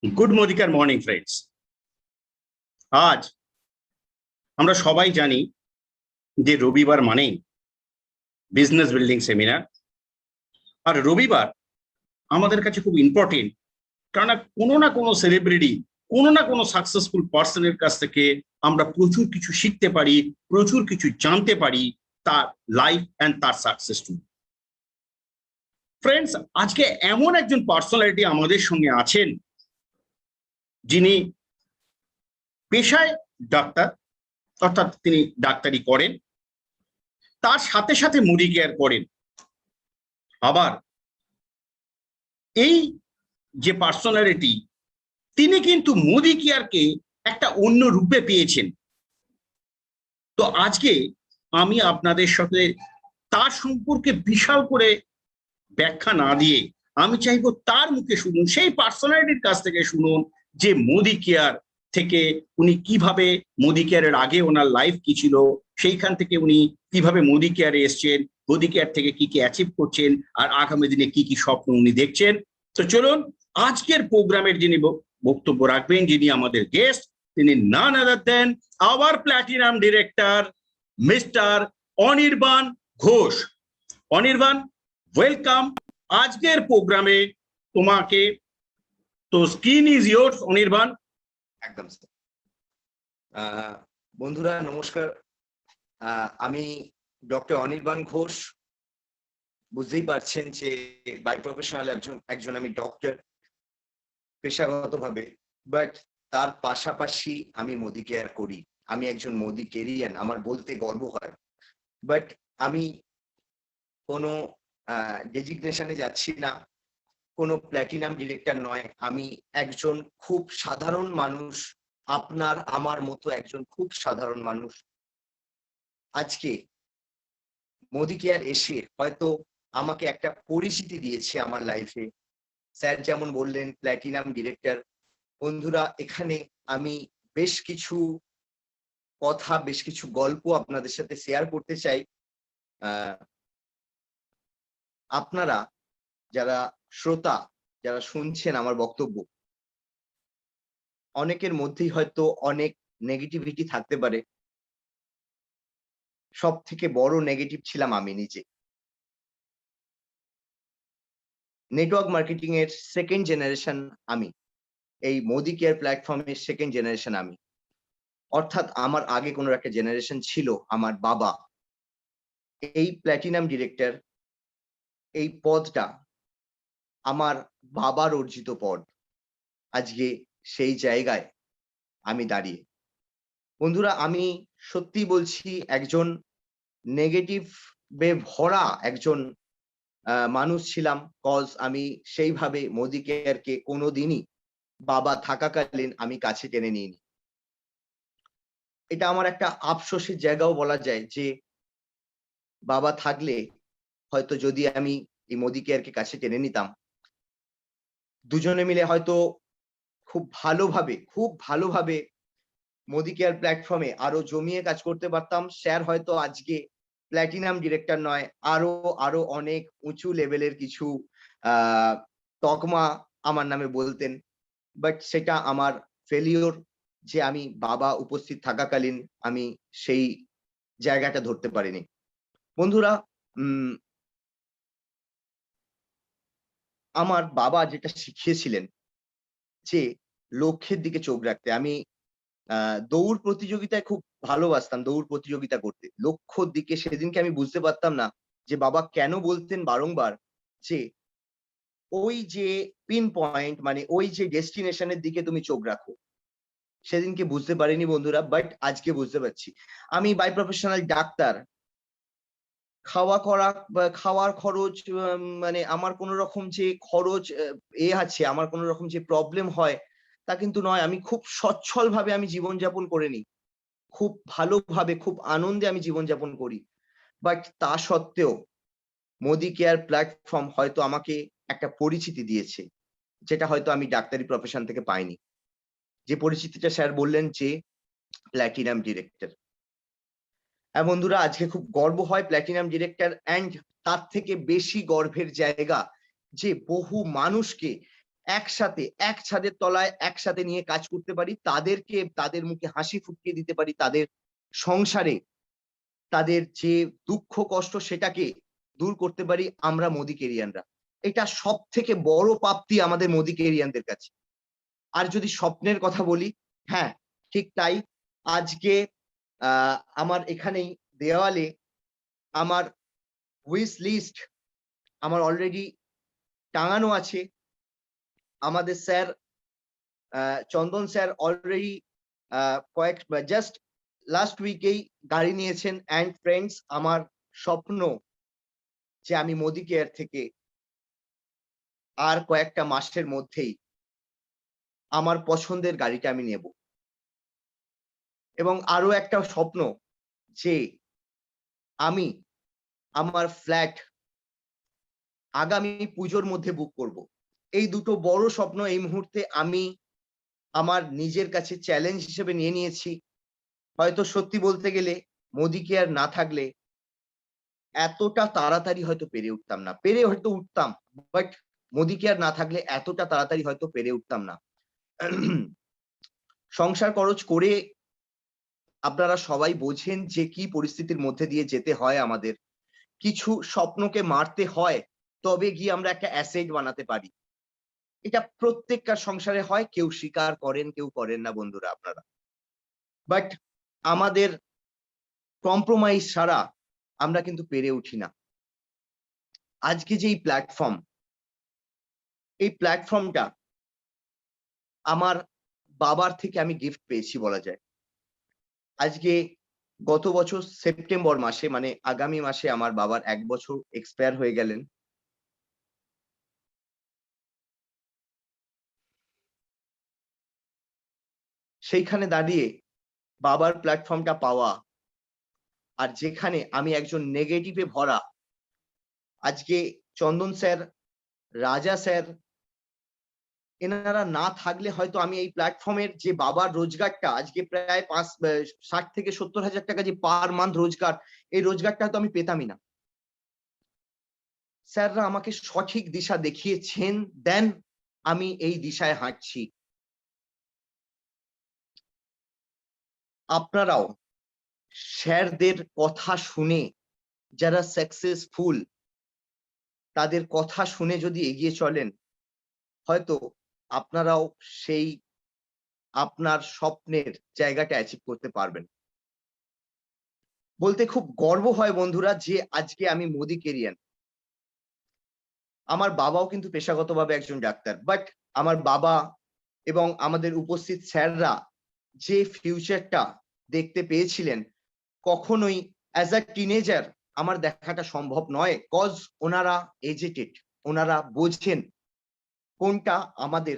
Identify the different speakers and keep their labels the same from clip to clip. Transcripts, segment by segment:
Speaker 1: Good morning morning friends. আজ আমরা সবাই জানি যে রবিবার মানেই বিজনেস বিল্ডিং সেমিনার। আর রবিবার আমাদের কাছে খুব ইম্পর্টেন্ট, কারণ কোনো না কোনো সেলিব্রিটি, কোনো না কোনো সাকসেসফুল পার্সনের কাছ থেকে আমরা প্রচুর কিছু শিখতে পারি, প্রচুর কিছু জানতে পারি তার লাইফ অ্যান্ড তার সাকসেস টু। ফ্রেন্ডস, আজকে এমন একজন পার্সোনালিটি আমাদের সঙ্গে আছেন যিনি পেশায় ডাক্তার, অর্থাৎ তিনি ডাক্তারি করেন, তার সাথে সাথে মুদি কেয়ার করেন। আবার এই যে পার্সোনালিটি, তিনি কিন্তু মুদি কেয়ারকে একটা অন্য রূপে পেয়েছেন। তো আজকে আমি আপনাদের সাথে তার সম্পর্কে বিশাল করে ব্যাখ্যা না দিয়ে আমি চাইবো তার মুখে শুনুন, সেই পার্সোনালিটির কাছ থেকে শুনুন যে মুদি কেয়ার থেকে উনি কিভাবে, মুদি কেয়ারের আগে ওনার লাইফ কি ছিল, সেইখান থেকে উনি কিভাবে মুদি কেয়ারে এসছেন, মুদি কেয়ার থেকে কি কি অ্যাচিভ করছেন, আর আগামী দিনে কি কি স্বপ্ন উনি দেখছেন। তো চলুন, আজকের প্রোগ্রামের যিনি বক্তব্য রাখবেন, যিনি আমাদের গেস্ট, তিনি none other than our platinum director mister Anirban Ghosh. Anirban, welcome আজকের প্রোগ্রামে তোমাকে। তো স্ক্রিন ইজ ইয়োরস অনির্বাণ।
Speaker 2: একদম স্যার। বন্ধুরা নমস্কার, আমি ডক্টর অনির্বাণ ঘোষ। বুঝতেই পারছেন যে বাই প্রফেশনাল একজন আমি ডক্টর পেশাগতভাবে, বাট তার পাশাপাশি আমি মোদি কেয়ার করি। আমি একজন মোদি কেরিয়ান, আমার বলতে গর্ব হয়। বাট আমি কোনো ডেজিগনেশনে যাচ্ছি না, কোনো প্ল্যাটিনাম ডিরেক্টর নয়। আমি একজন খুব সাধারণ মানুষ, আপনার আমার মতো একজন খুব সাধারণ মানুষ। আজকে মোদি কেয়ার এসে হয়তো আমাকে একটা পরিচিতি দিয়েছে আমার লাইফে। স্যার যেমন বললেন প্ল্যাটিনাম ডিরেক্টর। বন্ধুরা, এখানে আমি বেশ কিছু কথা, বেশ কিছু গল্প আপনাদের সাথে শেয়ার করতে চাই। আপনারা যারা শ্রোতা, যারা শুনছেন আমার বক্তব্য, অনেকের মধ্যেই হয়তো অনেক নেগেটিভিটি থাকতে পারে। সব থেকে বড় নেগেটিভ ছিলাম আমি নিজে। নেটওয়ার্ক মার্কেটিং এর সেকেন্ড জেনারেশন আমি, এই মোদি কেয়ার প্ল্যাটফর্মের সেকেন্ড জেনারেশন আমি। অর্থাৎ আমার আগে কোনো একটা জেনারেশন ছিল আমার বাবা। এই প্ল্যাটিনাম ডিরেক্টর, এই পদটা আমার বাবার অর্জিত পদ। আজকে সেই জায়গায় আমি দাঁড়িয়ে। বন্ধুরা, আমি সত্যি বলছি, একজন নেগেটিভ বে ভরা একজন মানুষ ছিলাম। কজ আমি সেইভাবে মোদি কেয়ারকে কোনোদিনই বাবা থাকাকালীন আমি কাছে টেনে নিইনি। এটা আমার একটা আফসোসের জায়গাও বলা যায় যে বাবা থাকলে হয়তো যদি আমি এই মোদি কেয়ারকে কাছে টেনে নিতাম, দুজনে মিলে হয়তো খুব ভালোভাবে মোদি কেয়ার প্ল্যাটফর্মে আরো জমিয়ে কাজ করতে পারতাম। স্যার হয়তো আজকে প্ল্যাটিনাম ডিরেক্টর নয়, আরো অনেক উঁচু লেভেলের কিছু তকমা আমার নামে বলতেন। বাট সেটা আমার ফেলিওর, যে আমি বাবা উপস্থিত থাকাকালীন আমি সেই জায়গাটা ধরতে পারিনি। বন্ধুরা, আমার বাবা যেটা শিখিয়েছিলেন যে লক্ষ্যের দিকে চোখ রাখতে। আমি দৌড় প্রতিযোগিতায় খুব ভালোবাসতাম, দৌড় প্রতিযোগিতা করতে। লক্ষ্যর দিকে সেদিনকে আমি বুঝতে পারতাম না যে বাবা কেন বলতেন বারংবার যে ওই যে পিন পয়েন্ট, মানে ওই যে ডেস্টিনেশনের দিকে তুমি চোখ রাখো। সেদিনকে বুঝতে পারিনি বন্ধুরা, বাট আজকে বুঝতে পারছি। আমি বাই প্রফেশনাল ডাক্তার। খাওয়ার খরচ, মানে আমার কোনো রকম যে খরচ আছে, আমার কোনো রকম যে প্রবলেম হয় তা কিন্তু নয়। আমি খুব সচ্ছল ভাবে আমি জীবনযাপন করে নিই, খুব ভালোভাবে, খুব আনন্দে আমি জীবনযাপন করি। বাট তা সত্ত্বেও মোদি কেয়ার প্ল্যাটফর্ম হয়তো আমাকে একটা পরিচিতি দিয়েছে, যেটা হয়তো আমি ডাক্তারি প্রফেশন থেকে পাইনি। যে পরিচিতিটা স্যার বললেন যে প্ল্যাটিনাম ডিরেক্টর। হ্যাঁ বন্ধুরা, আজকে খুব গর্ব হয় প্ল্যাটিনাম ডিরেক্টর। অ্যান্ড তার থেকে বেশি গর্বের জায়গা যে বহু মানুষকে একসাথে এক ছাদের তলায় একসাথে নিয়ে কাজ করতে পারি, তাদেরকে তাদের মুখে হাসি ফুটিয়ে দিতে পারি, তাদের সংসারে তাদের যে দুঃখ কষ্ট সেটাকে দূর করতে পারি আমরা মোদি কেরিয়ানরা। এটা সব থেকে বড় প্রাপ্তি আমাদের মোদি কেরিয়ানদের কাছে। আর যদি স্বপ্নের কথা বলি, হ্যাঁ ঠিক তাই। আজকে আমার এখানেই দেওয়ালে আমার উইশ লিস্ট আমার অলরেডি টাঙানো আছে। আমাদের স্যার চন্দন স্যার অলরেডি কয়েক জাস্ট লাস্ট উইকেই গাড়ি নিয়েছেন। অ্যান্ড ফ্রেন্ডস, আমার স্বপ্ন যে আমি মোদি কেয়ার থেকে আর কয়েকটা মাসের মধ্যেই আমার পছন্দের গাড়িটা আমি নেব। এবং আরো একটা স্বপ্ন যে আমি আমার ফ্ল্যাট আগামী পুজোর মধ্যে বুক করব। এই দুটো বড় স্বপ্ন এই মুহূর্তে আমি আমার নিজের কাছে চ্যালেঞ্জ হিসেবে নিয়ে নিয়েছি। হয়তো সত্যি বলতে গেলে মোদি কেয়ার না থাকলে এতটা তাড়াতাড়ি হয়তো পেরে উঠতাম না, পেরে হয়তো উঠতাম, বাট মোদি কেয়ার না থাকলে এতটা তাড়াতাড়ি হয়তো পেরে উঠতাম না। সংসার খরচ করে আপনারা সবাই বোঝেন যে কি পরিস্থিতির মধ্যে দিয়ে যেতে হয় আমাদের। কিছু স্বপ্নকে মারতে হয়, তবে গিয়ে আমরা একটা অ্যাসেট বানাতে পারি। এটা প্রত্যেককার সংসারে হয়, কেউ স্বীকার করেন কেউ করেন না বন্ধুরা আপনারা। বাট আমাদের কম্প্রোমাইজ ছাড়া আমরা কিন্তু পেরে উঠি না। আজকে যে এই প্ল্যাটফর্মটা আমার বাবার থেকে আমি গিফট পেয়েছি বলা যায়। আজকে গত বছর সেপ্টেম্বর মাসে, মানে আগামী মাসে আমার বাবার 1 বছর এক্সপায়ার হয়ে গেলেন। সেইখানে দাঁড়িয়ে বাবার প্ল্যাটফর্মটা পাওয়া, আর যেখানে আমি একজন নেগেটিভে ভরা, আজকে চন্দন স্যার, রাজা স্যার, এনারা না থাকলে হয়তো আমি এই প্ল্যাটফর্মের যে বাবার রোজগারটা আজকে প্রায় 60 থেকে 70 হাজার টাকা যে পার মান্থ রোজগার, এই রোজগারটা হয়তো আমি পেতামই না। স্যাররা আমাকে সঠিক দিশা দেখিয়েছেন, দেন আমি এই দিশায় হাঁটছি। আপনারাও স্যারদের কথা শুনে, যারা সাকসেসফুল, তাদের কথা শুনে যদি এগিয়ে চলেন, হয়তো আপনারাও সেই আপনার স্বপ্নের জায়গাটা অ্যাচিভ করতে পারবেন। বলতে খুব গর্ব হয় বন্ধুরা যে আজকে আমি মোদি কেরিয়ান। আমার বাবাও কিন্তু পেশাগতভাবে একজন ডাক্তার, বাট আমার বাবা এবং আমাদের উপস্থিত স্যাররা যে ফিউচারটা দেখতে পেয়েছিলেন, কখনোই অ্যাজ আ টিনেজার আমার দেখাটা সম্ভব নয়। কজ ওনারা এজেটেড, ওনারা বোঝেন কোনটা আমাদের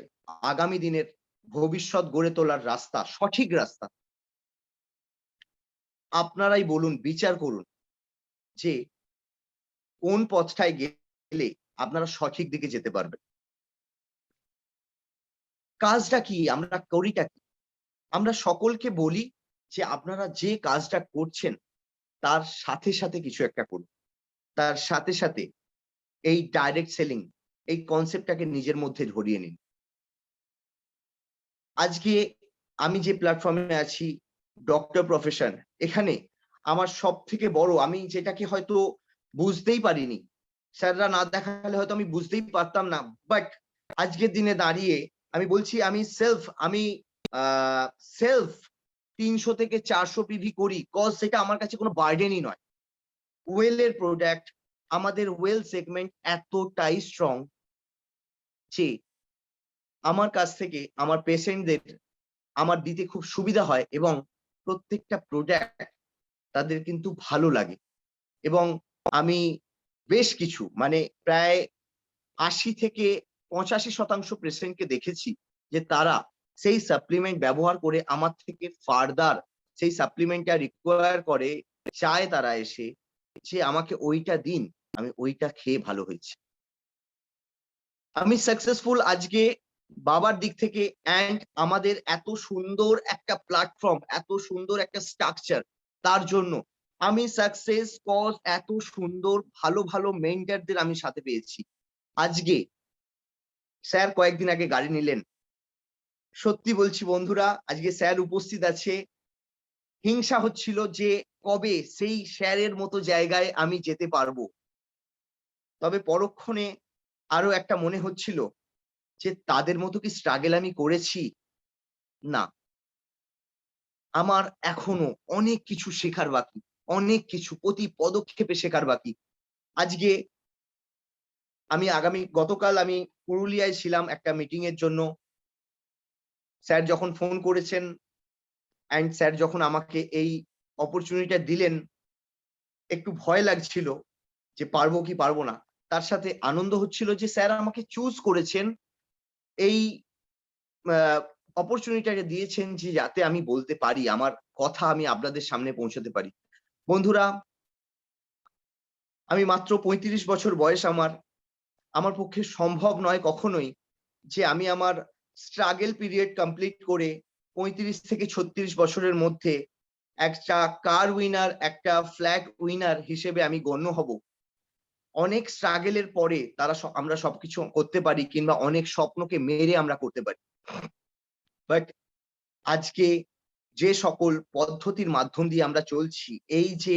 Speaker 2: আগামী দিনের ভবিষ্যৎ গড়ে তোলার রাস্তা, সঠিক রাস্তা। আপনারাই বলুন, বিচার করুন যে কোন পথটায় গেলে আপনারা সঠিক দিকে যেতে পারবেন। কাজটা কি, আমরা করিটা কি? আমরা সকলকে বলি যে আপনারা যে কাজটা করছেন তার সাথে সাথে কিছু একটা করুন, তার সাথে সাথে এই ডাইরেক্ট সেলিং, এই কনসেপ্টটাকে নিজের মধ্যে ধরিয়ে নিন। আজকে আমি যে প্ল্যাটফর্মে আছি, ডক্টর প্রফেশন, এখানে আমার সব থেকে বড়, আমি যেটাকে হয়তো বুঝতেই পারিনি, স্যাররা না দেখালে হয়তো আমি বুঝতেই পারতাম না, বাট আজকের দিনে দাঁড়িয়ে আমি বলছি আমি সেলফ 300 থেকে 400 পিভি করি, কজ সেটা আমার কাছে কোনো বার্ডেনই নয়। ওয়েলের প্রোডাক্ট, আমাদের ওয়েল সেগমেন্ট এতটাই স্ট্রং যে আমার কাছ থেকে আমার পেশেন্টদের আমার দিতে খুব সুবিধা হয়, এবং প্রত্যেকটা প্রোডাক্ট তাদের কিন্তু ভালো লাগে। এবং আমি বেশ কিছু, মানে প্রায় 80 থেকে 85% পেশেন্টকে দেখেছি যে তারা সেই সাপ্লিমেন্ট ব্যবহার করে আমার থেকে ফার্দার সেই সাপ্লিমেন্টটা রিকোয়ার করে, চায় তারা এসে যে আমাকে ওইটা দিন, আমি ওইটা খেয়ে ভালো হয়েছে। আমি সাকসেসফুল আজকে বাবার দিক থেকে, অ্যান্ড আমাদের এত সুন্দর একটা প্ল্যাটফর্ম, এত সুন্দর একটা স্ট্রাকচার, তার জন্য আমি সাকসেস, কজ এত সুন্দর ভালো ভালো মেন্টরদের আমি সাথে পেয়েছি। আজকে স্যার কয়েকদিন আগে গাড়ি নিলেন। সত্যি বলছি বন্ধুরা, আজকে স্যার উপস্থিত আছে। হিংসা হচ্ছিল যে কবে সেই স্যারের মতো জায়গায় আমি যেতে পারবো। তবে পরক্ষণে আরো একটা মনে হচ্ছিল যে তাদের মতো কি স্ট্রাগল আমি করেছি? না, আমার এখনো অনেক কিছু শেখার বাকি, অনেক কিছু প্রতি পদক্ষেপে শেখার বাকি। আজকে গতকাল আমি পুরুলিয়ায় ছিলাম একটা মিটিং এর জন্য। স্যার যখন ফোন করেছেন অ্যান্ড স্যার যখন আমাকে এই অপরচুনিটিটা দিলেন, একটু ভয় লাগছিল যে পারবো কি পারবো না। তার সাথে আনন্দ হচ্ছিল যে স্যার আমাকে চুজ করেছেন, এই অপরচুনিটিটা দিয়েছেন যে যাতে আমি বলতে পারি, আমার কথা আমি আপনাদের সামনে পৌঁছাতে পারি। বন্ধুরা, আমি মাত্র ৩৫ বছর বয়স আমার। আমার পক্ষে সম্ভব নয় কখনোই যে আমি আমার স্ট্রাগল পিরিয়ড কমপ্লিট করে ৩৫ থেকে ৩৬ বছরের মধ্যে একটা কার উইনার, একটা ফ্ল্যাগ উইনার হিসেবে আমি গণ্য হব। অনেক স্ট্রাগল এর পরে আমরা সবকিছু করতে পারি, কিংবা অনেক স্বপ্নকে মেরে আমরা করতে পারি। বাট আজকে যে সকল পদ্ধতির মাধ্যম দিয়ে আমরা চলছি, এই যে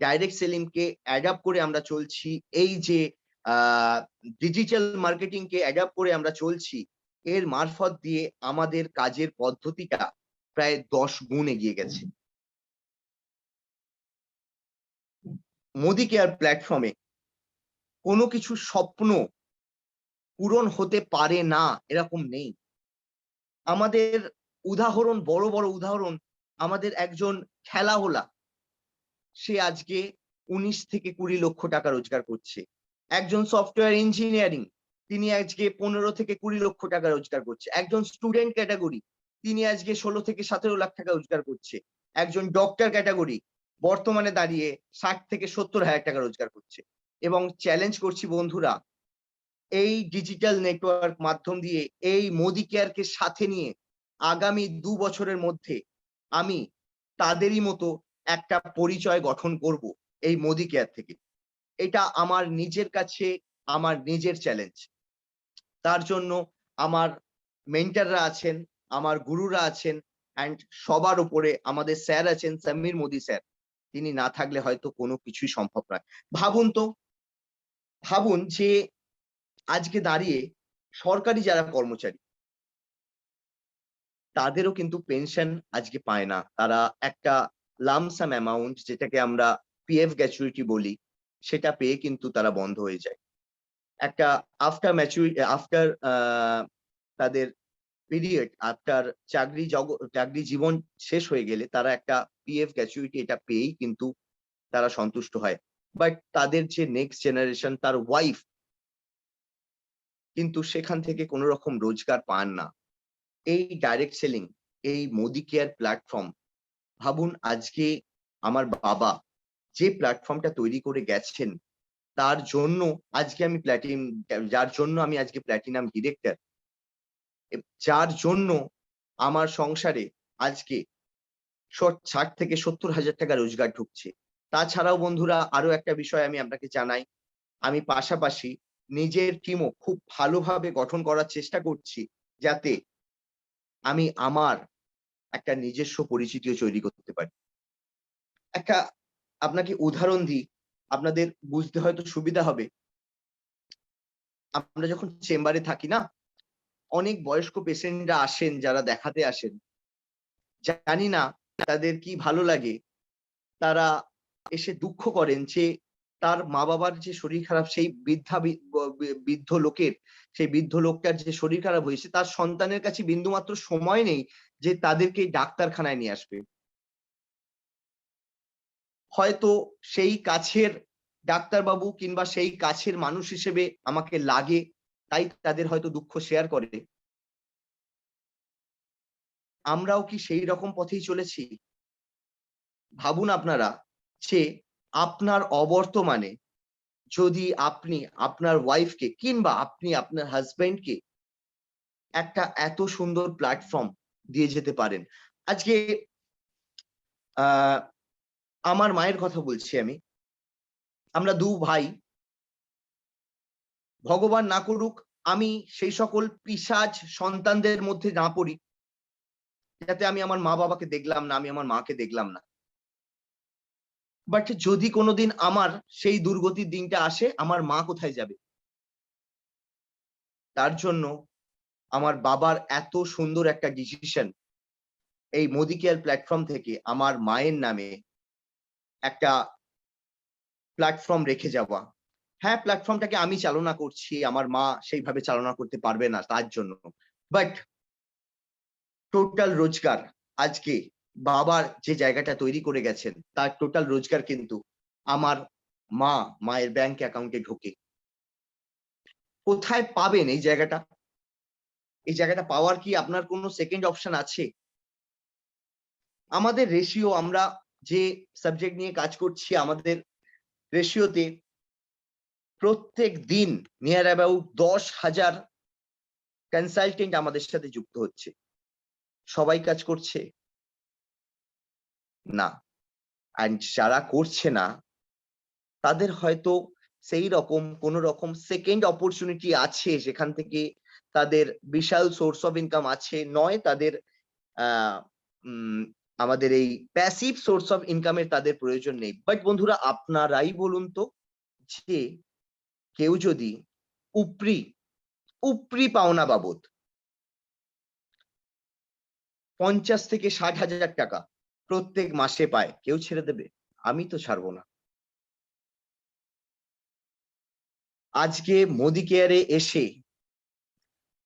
Speaker 2: ডাইরেক্ট সেলিং কে অ্যাডাপ্ট করে আমরা চলছি, এই যে ডিজিটাল মার্কেটিং কে অ্যাডাপ্ট করে আমরা চলছি, এর মারফত দিয়ে আমাদের কাজের পদ্ধতিটা প্রায় 10 গুণ এগিয়ে গেছে। মোদি কেয়ার প্ল্যাটফর্মে কোনো কিছু স্বপ্ন পূরণ হতে পারে না এরকম নেই। আমাদের উদাহরণ, বড় বড় উদাহরণ, আমাদের একজন খেলাওয়ালা, সে আজকে 19 থেকে 20 লক্ষ টাকা রোজগার করছে। একজন সফটওয়্যার ইঞ্জিনিয়ারিং, তিনি আজকে 15 থেকে 20 লক্ষ টাকা রোজগার করছে। একজন স্টুডেন্ট ক্যাটাগরি, তিনি আজকে 16 থেকে 17 লাখ টাকা রোজগার করছে। একজন ডক্টর ক্যাটাগরি বর্তমানে দাঁড়িয়ে 60 থেকে 70 হাজার টাকা রোজগার করছে। এবং চ্যালেঞ্জ করছি বন্ধুরা, এই ডিজিটাল নেটওয়ার্ক মাধ্যম দিয়ে, এই মোদি কেয়ারকে সাথে নিয়ে আগামী 2 বছরের মধ্যে আমি তাদেরই মতো একটা পরিচয় গঠন করব এই মোদি কেয়ার থেকে। এটা আমার নিজের কাছে আমার নিজের চ্যালেঞ্জ। তার জন্য আমার মেন্টররা আছেন, আমার গুরুরা আছেন, অ্যান্ড সবার উপরে আমাদের স্যার আছেন, সমীর মোদি স্যার। তিনি না থাকলে হয়তো কোনো কিছুই সম্ভব নয়। ভাবুন যে আজকে দাঁড়িয়ে সরকারি যারা কর্মচারী, তাদেরও কিন্তু পেনশন আজকে পায় না। তারা একটা লামসাম অ্যামাউন্ট, যেটাকে আমরা পিএফ গ্র্যাচুইটি বলি, সেটা পেয়ে কিন্তু তারা বন্ধ হয়ে যায়। একটা আফটার তাদের পিরিয়ড, আফটার চাকরি জীবন শেষ হয়ে গেলে তারা একটা পিএফ গ্র্যাচুইটি এটা পেয়েই কিন্তু তারা সন্তুষ্ট হয়। বাট তাদের যে নেক্সট জেনারেশন, তার ওয়াইফ কিন্তু সেখান থেকে কোনো রকম রোজগার পান না। এই ডাইরেক্ট সেলিং, এই মোদি কেয়ার প্ল্যাটফর্ম, ভাবুন আজকে আমার বাবা যে প্ল্যাটফর্মটা তৈরি করে গেছেন, তার জন্য আজকে আমি যার জন্য আমি আজকে প্ল্যাটিনাম ডিরেক্টর, যার জন্য আমার সংসারে আজকে 60 থেকে 70 হাজার টাকা রোজগার ঢুকছে। তাছাড়াও বন্ধুরা, আরো একটা বিষয় আমি আপনাকে জানাই, আমি পাশাপাশি নিজের টিমও খুব ভালোভাবে গঠন করার চেষ্টা করছি, যাতে আমি আমার একটা নিজস্ব পরিচিতিও তৈরি করতে পারি। একটা আপনাকে উদাহরণ দিই, আপনাদের বুঝতে হয়তো সুবিধা হবে। আমরা যখন চেম্বারে থাকি না, অনেক বয়স্ক পেশেন্টরা আসেন, যারা দেখাতে আসেন, জানি না তাদের কি ভালো লাগে, তারা এসে দুঃখ করেন যে তার মা বাবার যে শরীর খারাপ, সেই বৃদ্ধ লোকটার যে শরীর খারাপ হয়েছে, তার সন্তানের কাছে বিন্দুমাত্র সময় নেই যে তাদেরকে ডাক্তারখানায় নিয়ে আসবে। হয়তো সেই কাছের ডাক্তারবাবু কিংবা সেই কাছের মানুষ হিসেবে আমাকে লাগে, তাই তাদের হয়তো দুঃখ শেয়ার করে। আমরাও কি সেই রকম পথেই চলেছি? ভাবুন আপনারা যে আপনার অবর্তমানে যদি আপনি আপনার ওয়াইফকে কিংবা আপনি আপনার হাজবেন্ডকে একটা এত সুন্দর প্ল্যাটফর্ম দিয়ে যেতে পারেন। আজকে আমার মায়ের কথা বলছি আমি। আমরা 2 ভাই, ভগবান না করুক আমি সেই সকল পিশাচ সন্তানদের মধ্যে না পড়ি, যাতে আমি আমার মা বাবাকে দেখলাম না, আমি আমার মাকে দেখলাম না। বাট যদি কোনোদিন আমার সেই দুর্গতির দিনটা আসে, আমার মা কোথায় যাবে? তার জন্য আমার বাবার এত সুন্দর একটা ডিসিশন, এই মোদি কেয়ার প্ল্যাটফর্ম থেকে আমার মায়ের নামে একটা প্ল্যাটফর্ম রেখে যাওয়া। হ্যাঁ, প্ল্যাটফর্মটাকে আমি চালনা করছি, আমার মা সেইভাবে চালনা করতে পারবে না তার জন্য। বাট টোটাল রোজগার আজকে বাবার যে জায়গাটা তৈরি করে গেছেন, তার টোটাল রোজগার কিন্তু আমার মায়ের ব্যাংক অ্যাকাউন্টে ঢোকে। কোথায় পাবেন এই জায়গাটা? এই জায়গাটা পাওয়ার কি আপনার কোনো সেকেন্ড অপশন আছে? আমাদের রেশিও, আমরা যে সাবজেক্ট নিয়ে কাজ করছি, আমাদের রেশিওতে প্রত্যেক দিন নিয়ার অ্যাবাউট 10,000 কনসালটেন্ট আমাদের সাথে যুক্ত হচ্ছে। সবাই কাজ করছে না। অ্যান্ড যারা করছে না, তাদের হয়তো সেই রকম কোন রকম সেকেন্ড অপরচুনিটি আছে, যেখান থেকে তাদের বিশাল সোর্স অফ ইনকাম আছে, নয় তাদের আহ উম, আমাদের এই প্যাসিভ সোর্স অফ ইনকামের তাদের প্রয়োজন নেই। বাট বন্ধুরা, আপনারাই বলুন তো, যে কেউ যদি উপরি উপরি পাওনা বাবদ 50 থেকে 60,000 টাকা প্রত্যেক মাসে পায়, কেউ ছেড়ে দেবে? আমি তো ছাড়বো না। আজকে মোদি কেয়ারে এসে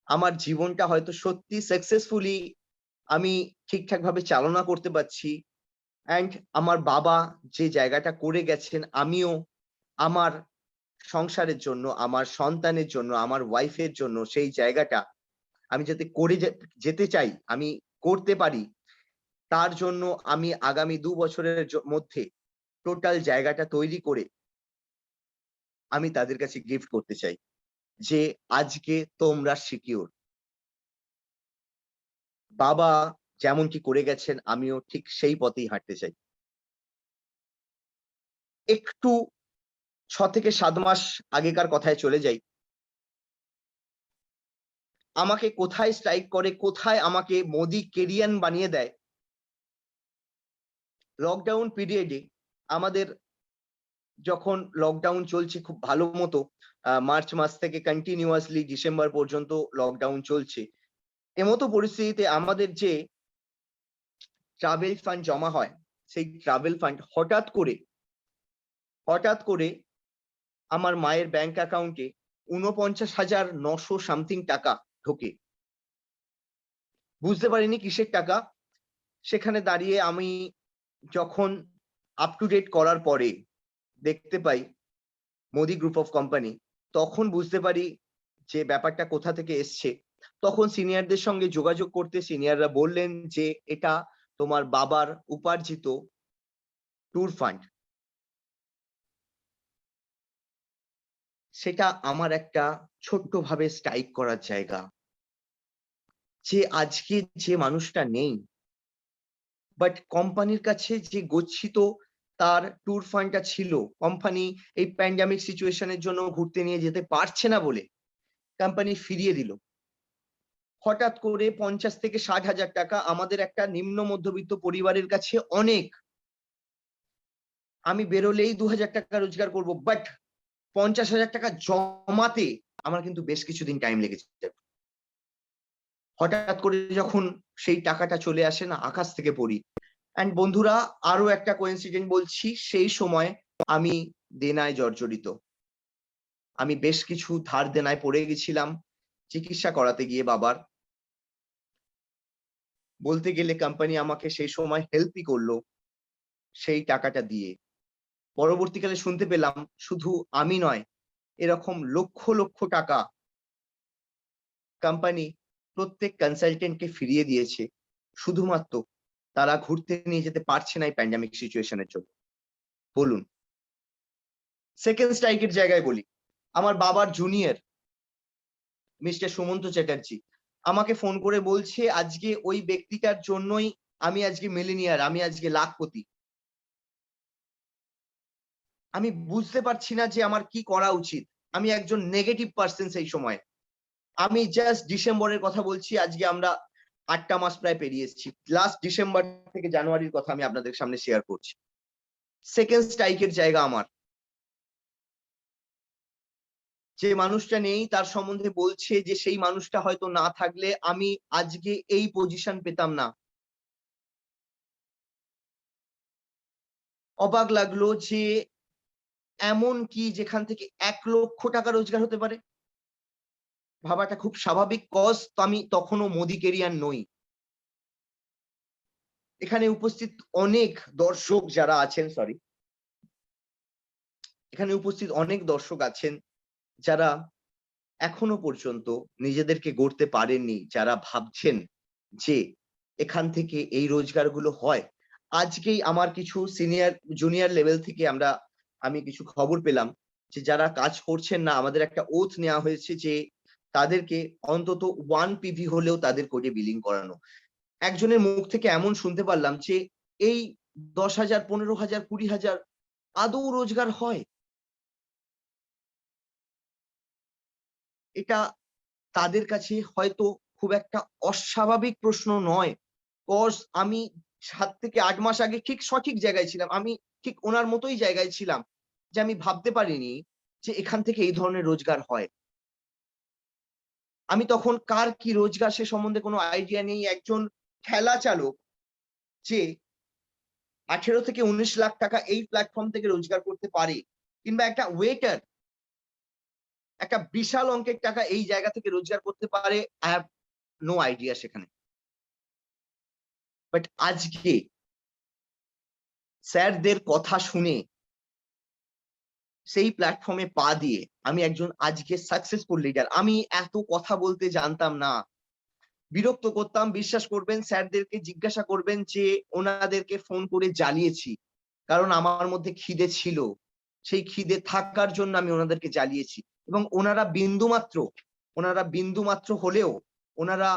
Speaker 2: আমার জীবনটা হয়তো সত্যি সাকসেসফুলি আমি ঠিকঠাক ভাবে চালনা করতে পারছি। অ্যান্ড আমার বাবা যে জায়গাটা করে গেছেন, আমিও আমার সংসারের জন্য, আমার সন্তানের জন্য, আমার ওয়াইফের জন্য সেই জায়গাটা আমি যাতে করে যেতে চাই, আমি করতে পারি, তার জন্য আমি আগামী 2 বছরের মধ্যে টোটাল জায়গাটা তৈরি করে আমি তাদের কাছে গিফট করতে চাই, যে আজকে তোমরা সিকিউর। বাবা যেমনটি করে গেছেন, আমিও ঠিক সেই পথেই হাঁটতে চাই। একটু 6 থেকে 7 মাস আগেকার কথায় চলে যাই। আমাকে কোথায় স্ট্রাইক করে, কোথায় আমাকে মোদি কেরিয়ান বানিয়ে দেয়? লকডাউন পিরিয়ডে আমাদের যখন লকডাউন চলছে খুব ভালো মতো, মার্চ মাস থেকে কন্টিনিউয়াসলি ডিসেম্বর পর্যন্ত লকডাউন চলছে, এমতো পরিস্থিতিতে আমাদের যে ট্রাভেল ফান্ড জমা হয়, সেই ট্রাভেল ফান্ড হঠাৎ করে আমার মায়ের ব্যাংক অ্যাকাউন্টে 49,900 সামথিং টাকা ঢোকে। বুঝতে পারিনি কিসের টাকা। সেখানে দাঁড়িয়ে আমি যখন আপ টু ডেট করার পরে দেখতে পাই মোদি গ্রুপ অফ কোম্পানি, তখন বুঝতে পারি যে ব্যাপারটা কোথা থেকে এসছে। তখন সিনিয়রদের সঙ্গে যোগাযোগ করতে সিনিয়ররা বললেন যে এটা তোমার বাবার উপার্জিত ট্যুর ফান্ড। সেটা আমার একটা ছোট্ট ভাবে স্ট্রাইক করার জায়গা, যে আজকে যে মানুষটা নেই, বাট কোম্পানির কাছে যে গচ্ছিত তার ট্যুর ফান্ডটা ছিল, কোম্পানি এই প্যান্ডামিক সিচুয়েশনের জন্য ঘুরতে নিয়ে যেতে পারছে না বলে কোম্পানি ফিরিয়ে দিল। হঠাৎ করে 50 থেকে 60,000 টাকা আমাদের একটা নিম্ন মধ্যবিত্ত পরিবারের কাছে অনেক। আমি বেরোলেই 2,000 টাকা রোজগার করব, বাট 50,000 টাকা জমাতে আমার কিন্তু বেশ কিছুদিন টাইম লেগেছে। হঠাৎ করে যখন সেই টাকাটা চলে আসে না, আকাশ থেকে পড়ি। অ্যান্ড বন্ধুরা, আরো একটা কোইন্সিডেন্ট বলছি, সেই সময় আমি দেনায় জর্জরিত। আমি বেশ কিছু ধার দেনায় পড়ে গেছিলাম চিকিৎসা করাতে গিয়ে বাবার। বলতে গেলে কোম্পানি আমাকে সেই সময় হেল্পই করলো সেই টাকাটা দিয়ে। পরবর্তীকালে শুনতে পেলাম শুধু আমি নয়, এরকম লক্ষ লক্ষ টাকা কোম্পানি প্রত্যেক কনসালটেন্টকে ফিরিয়ে দিয়েছে, শুধুমাত্র তারা ঘুরতে নিয়ে যেতে পারছে না এই প্যান্ডামিক সিচুয়েশনের জন্য। বলুন। সেকেন্ড স্ট্রাইকের জায়গায় বলি, আমার বাবার জুনিয়র মিস্টার সুমন্ত চ্যাটার্জি আমাকে ফোন করে বলছে আজকে ওই ব্যক্তিটার জন্যই আমি আজকে মিলিনিয়ার, আমি আজকে লাখপতি। আমি বুঝতে পারছি না যে আমার কি করা উচিত। আমি একজন নেগেটিভ পার্সন সেই সময়। আমি জাস্ট ডিসেম্বরের কথা বলছি, আজকে আমরা 8টা মাস প্রায় পেরিয়ে এসেছি। লাস্ট ডিসেম্বর থেকে জানুয়ারির কথা আমি আপনাদের সামনে শেয়ার করছি। সেকেন্ড স্ট্রাইকের জায়গা আমার। যে মানুষটা নেই তার সম্বন্ধে বলছে যে সেই মানুষটা হয়তো না থাকলে আমি আজকে এই পজিশন পেতাম না। অবাক লাগলো যে এমন কি যেখান থেকে 1 লক্ষ টাকা রোজগার হতে পারে। ভাবাটা খুব স্বাভাবিক, কজ তো আমি তখনও মোদি কেরিয়ার নই। এখানে উপস্থিত অনেক দর্শক যারা আছেন, সরি, এখানে উপস্থিত অনেক দর্শক আছেন যারা এখনো পর্যন্ত নিজেদেরকে গড়তে পারেননি, যারা ভাবছেন যে এখান থেকে এই রোজগারগুলো হয়। আজকেই আমার কিছু সিনিয়র জুনিয়র লেভেল থেকে আমি কিছু খবর পেলাম যে যারা কাজ করছেন না, আমাদের একটা ওথ নেওয়া হয়েছে যে তাদেরকে অন্তত 1 PV হলেও তাদের কোটে বিলিং করানো। একজনের মুখ থেকে এমন শুনতে পারলাম যে এই 10,000, 15,000, 20,000 আদৌ রোজগার হয়? এটা তাদের কাছে হয়তো খুব একটা অস্বাভাবিক প্রশ্ন নয়। কজ আমি 7 থেকে 8 মাস আগে ঠিক সঠিক জায়গায় ছিলাম। আমি ঠিক ওনার মতোই জায়গায় ছিলাম যে আমি ভাবতে পারিনি যে এখান থেকে এই ধরনের রোজগার হয়। আমি তখন কার কি রোজগার সে সম্বন্ধে কোনো আইডিয়া নেই। একজন ঠেলা চালক যে 18 থেকে 19 লাখ টাকা এই প্ল্যাটফর্ম থেকে রোজগার করতে পারে, কিংবা একটা ওয়েটার একটা বিশাল অঙ্কের টাকা এই জায়গা থেকে রোজগার করতে পারে, আই হ্যাভ নো আইডিয়া সেখানে। বাট আজকে স্যারদের কথা শুনে সেই প্ল্যাটফর্মে পা দিয়ে আমি একজন আজকে সাকসেসফুল লিডার। আমি এত কথা বলতে জানতাম না, বিরক্ত করতাম। বিশ্বাস করবেন, স্যারদেরকে জিজ্ঞাসা করবেন যে ওনাদেরকে ফোন করে জ্বালিয়েছি, কারণ আমার মধ্যে খিদে ছিল। সেই খিদে থাকার জন্য আমি ওনাদেরকে জ্বালিয়েছি, এবং ওনারা বিন্দুমাত্র হলেও ওনারা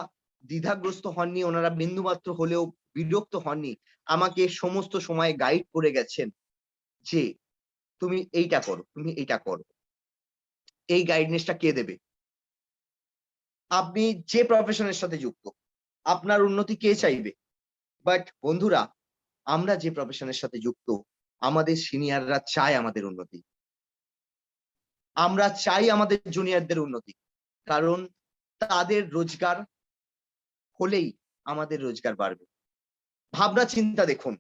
Speaker 2: দ্বিধাগ্রস্ত হননি, ওনারা বিন্দুমাত্র হলেও বিরক্ত হননি। আমাকে সমস্ত সময় গাইড করে গেছেন যে তুমি এইটা করো, তুমি এইটা করো। এই গাইডনেসটা কে দেবে? আপনি যে প্রফেশনের সাথে যুক্ত, আপনার উন্নতি কে চাইবে? বাট বন্ধুরা, আমরা যে প্রফেশনের সাথে যুক্ত, আমাদের সিনিয়ররা চায় আমাদের উন্নতি। আমরা চাই আমাদের জুনিয়রদের উন্নতি, কারণ তাদের রোজগার হলেই আমাদের রোজগার বাড়বে। ভাবনা চিন্তা দেখুন,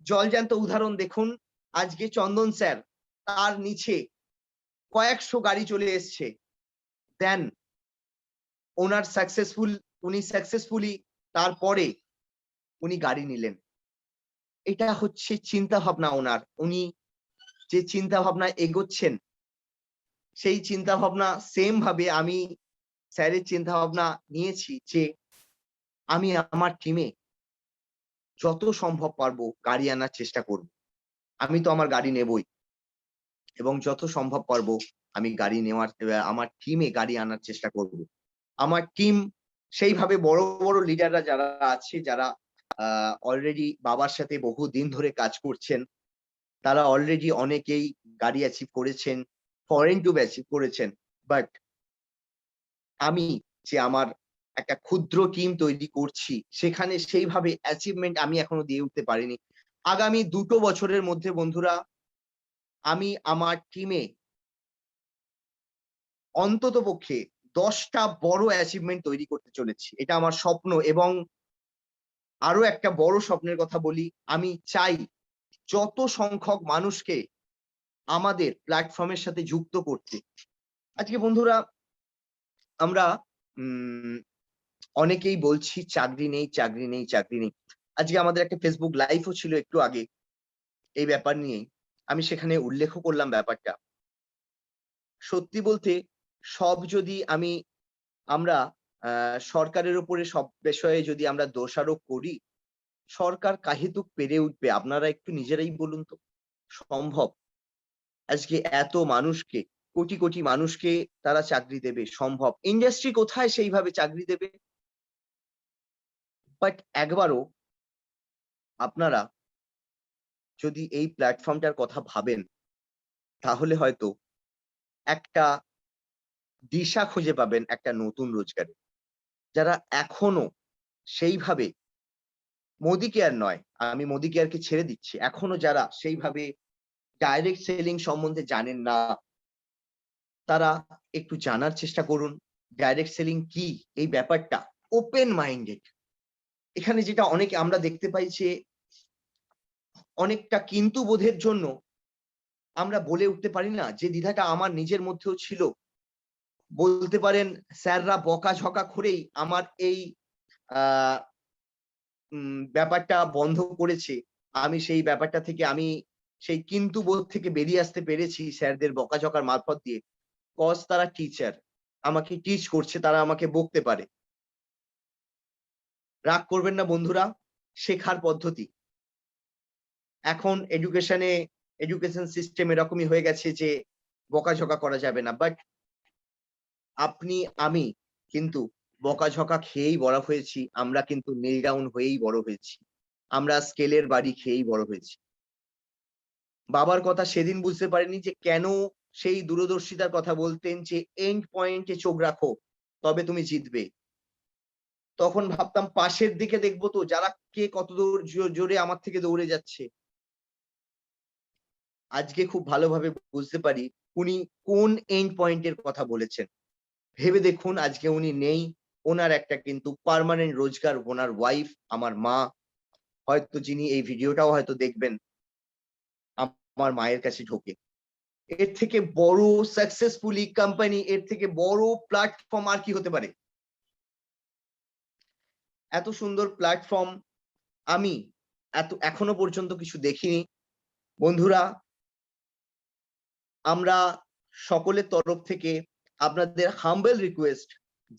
Speaker 2: জলজ্যান্ত উদাহরণ দেখুন। আজকে চন্দন স্যার, তার নিচে কয়েকশো গাড়ি চলে এসছে, দেন উনি সাকসেসফুলি তারপরে উনি গাড়ি নিলেন। এটা হচ্ছে চিন্তা ভাবনা ওনার। উনি যে চিন্তা ভাবনা এগোচ্ছেন, সেই চিন্তা ভাবনা সেম ভাবে আমি স্যারের চিন্তা ভাবনা নিয়েছি যে আমি আমার টিমে যত সম্ভব পারবো গাড়ি আনার চেষ্টা করব। আমি তো আমার গাড়ি নেবই, এবং যত সম্ভব পারবো আমি গাড়ি নেওয়ার আমার টিমে গাড়ি আনার চেষ্টা করব। আমার টিম সেইভাবে বড় বড় লিডাররা যারা আছে, যারা অলরেডি বাবার সাথে বহুদিন ধরে কাজ করছেন, তারা অলরেডি অনেকেই গাড়ি অ্যাচিভ করেছেন, ফরেন টু অ্যাচিভ করেছেন। বাট আমি যে আমার একটা ক্ষুদ্র টিম তৈরি করছি, সেখানে সেইভাবে অ্যাচিভমেন্ট আমি এখনো দিয়ে উঠতে পারিনি। আগামী 2টো বছরের মধ্যে বন্ধুরা, আমি আমার টিমে অন্ততপক্ষে 10টা বড় অ্যাচিভমেন্ট তৈরি করতে চলেছি। এটা আমার স্বপ্ন। এবং আরো একটা বড় স্বপ্নের কথা বলি, আমি চাই যত সংখ্যক মানুষকে আমাদের প্ল্যাটফর্মের সাথে যুক্ত করতে। আজকে বন্ধুরা, আমরা অনেকেই বলছি চাকরি নেই, চাকরি নেই, চাকরি নেই। আজকে আমাদের একটা ফেসবুক লাইভও ছিল একটু আগে এই ব্যাপার নিয়ে। আমি সেখানে উল্লেখ করলাম ব্যাপারটা। সত্যি বলতে, সব যদি আমরা সরকারের উপরে সব বিষয়ে যদি আমরা দোষারোপ করি, সরকার কাহেতুক পেরে উঠবে? আপনারা একটু নিজেরাই বলুন তো। সম্ভব? আজকে এত মানুষকে, কোটি কোটি মানুষকে তারা চাকরি দেবে? সম্ভব? ইন্ডাস্ট্রি কোথায় সেইভাবে চাকরি দেবে? বাট একবারও আপনারা যদি এই প্ল্যাটফর্মটার কথা ভাবেন, তাহলে হয়তো একটা দিশা খুঁজে পাবেন একটা নতুন রোজগারে। যারা এখনো সেইভাবে মোদি কেয়ার নয়, আমি মোদি কেয়ারকে ছেড়ে দিচ্ছি, এখনো যারা সেইভাবে ডাইরেক্ট সেলিং সম্বন্ধে জানেন না, তারা একটু জানার চেষ্টা করুন ডাইরেক্ট সেলিং কি, এই ব্যাপারটা ওপেন মাইন্ডেড। এখানে যেটা অনেকে আমরা দেখতে পাই যে অনেকটা কিন্তু বোধের জন্য আমরা বলে উঠতে পারি না, যে দ্বিধাটা আমার নিজের মধ্যেও ছিল। বলতে পারেন স্যাররা বকাঝকা করেই আমার এই আহ ব্যাপারটা বন্ধ করেছে। আমি সেই ব্যাপারটা থেকে আমি সেই কিন্তু বোধ থেকে বেরিয়ে আসতে পেরেছি স্যারদের বকাঝকার মারফত দিয়ে। কজ তারা টিচার, আমাকে টিচ করছে, তারা আমাকে বকতে পারে। রাগ করবেন না বন্ধুরা, শেখার পদ্ধতি। এখন এডুকেশন সিস্টেম এরকমই হয়ে গেছে যে বকাঝকা করা যাবে না। বাট আপনি আমি কিন্তু বকাঝকা খেয়েই বড় হয়েছি, আমরা কিন্তু নীল ডাউন হয়েই বড় হয়েছি, আমরা স্কেলের বাড়ি খেয়েই বড় হয়েছি। বাবার কথা সেদিন বুঝতে পারিনি যে কেন সেই দূরদর্শিতার কথা বলতেন যে এন্ড পয়েন্টে চোখ রাখো তবে তুমি জিতবে। তখন ভাবতাম পাশের দিকে দেখবো তো যারা কে কত দূর জোরে আমার থেকে দৌড়ে যাচ্ছে। আজকে খুব ভালোভাবে বুঝতে পারি উনি কোন এন্ড পয়েন্টের কথা বলেছেন। ভেবে দেখুন আজকে উনি নেই, ওনার একটা কিন্তু পার্মানেন্ট রোজগার, ওনার ওয়াইফ আমার মা, হয়তো যিনি এই ভিডিওটাও হয়তো দেখবেন, আমার মায়ের কাছে ঢোকে। এর থেকে বড় সাকসেসফুলি কোম্পানি, এর থেকে বড় প্ল্যাটফর্ম আর কি হতে পারে? এত সুন্দর প্ল্যাটফর্ম আমি এখনো পর্যন্ত কিছু দেখিনি। বন্ধুরা, আমরা সকলের তরফ থেকে আপনাদের হাম্বল রিকোয়েস্ট,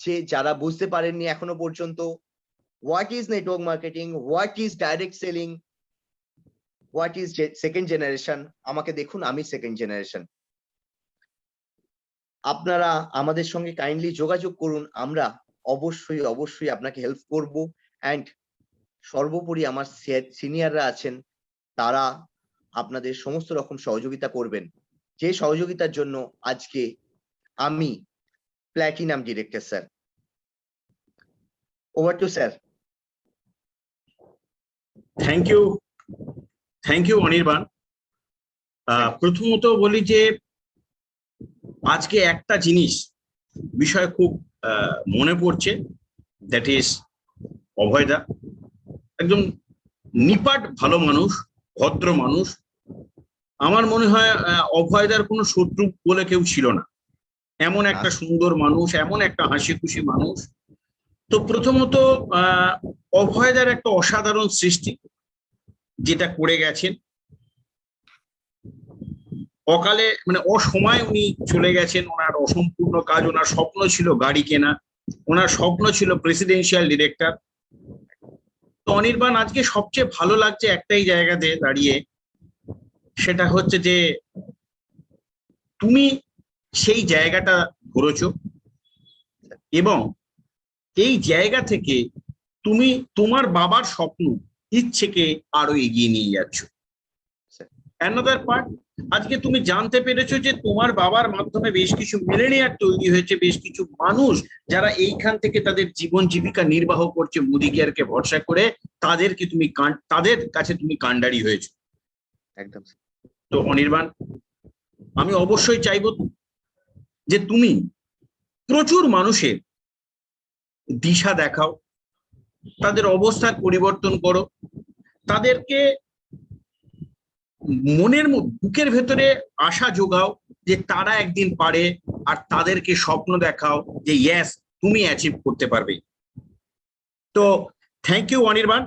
Speaker 2: যে যারা বুঝতে পারেননি এখনো পর্যন্ত what is network marketing, what is direct selling, what is second generation, আমাকে দেখুন, আমি সেকেন্ড জেনারেশন। আপনারা আমাদের সঙ্গে কাইন্ডলি যোগাযোগ করুন, আমরা অবশ্যই অবশ্যই আপনাকে হেল্প করব। অ্যান্ড সর্বোপরি আমার সিনিয়ররা আছেন, তারা আপনাদের সমস্ত রকম সহযোগিতা করবেন, যে সহযোগিতার জন্য আজকে আমি platinum director sir. Over to sir.
Speaker 1: Thank you Anirban. প্রথমত বলি যে আজকে একটা বিষয় খুব মনে পড়ছে, দ্যাট ইজ অভয়দা। একদম নিপাট ভালো মানুষ, ভদ্র মানুষ। আমার মনে হয় অভয়দার কোনো শত্রু বলে কেউ ছিল না, এমন একটা সুন্দর মানুষ, এমন একটা হাসি খুশি মানুষ। তো প্রথমত অভয়দার একটা অসাধারণ সৃষ্টি যেটা করে গেছেন, অকালে মানে অসময়ে উনি চলে গেছেন। ওনার অসম্পূর্ণ কাজ, ওনার স্বপ্ন ছিল গাড়ি কেনা, ওনার স্বপ্ন ছিল প্রেসিডেন্সিয়াল ডিরেক্টর। তো অনির্বাণ, আজকে সবচেয়ে ভালো লাগছে একটাই জায়গাতে দাঁড়িয়ে, সেটা হচ্ছে যে তুমি সেই জায়গাটা ঘুরেছো এবং এই জায়গা থেকে তুমি তোমার বাবার স্বপ্ন, ইচ্ছেকে আরো এগিয়ে নিয়ে যাচ্ছ। অ্যানাদার পার্ট, আজকে তুমি জানতে পেরেছো যে তোমার বাবার মাধ্যমে বেশ কিছু মিলেনিয়ার তৈরি হয়েছে, বেশ কিছু মানুষ যারা এইখান থেকে তাদের জীবন জীবিকা নির্বাহ করছে মোদি কেয়ারকে ভরসা করে, তাদের কাছে তুমি কাণ্ডারি হয়েছো।
Speaker 2: একদম।
Speaker 1: তো অনির্বাণ, আমি অবশ্যই চাইবো যে তুমি প্রচুর মানুষের দিশা দেখাও, তাদের অবস্থার পরিবর্তন করো, তাদেরকে বুকের ভেতরে আশা যোগাও যে তারা একদিন পারে, আর তাদেরকে স্বপ্ন দেখাও যে ইয়েস, তুমি অ্যাচিভ করতে পারবে। তো thank you Anirban.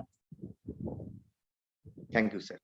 Speaker 2: Thank you sir.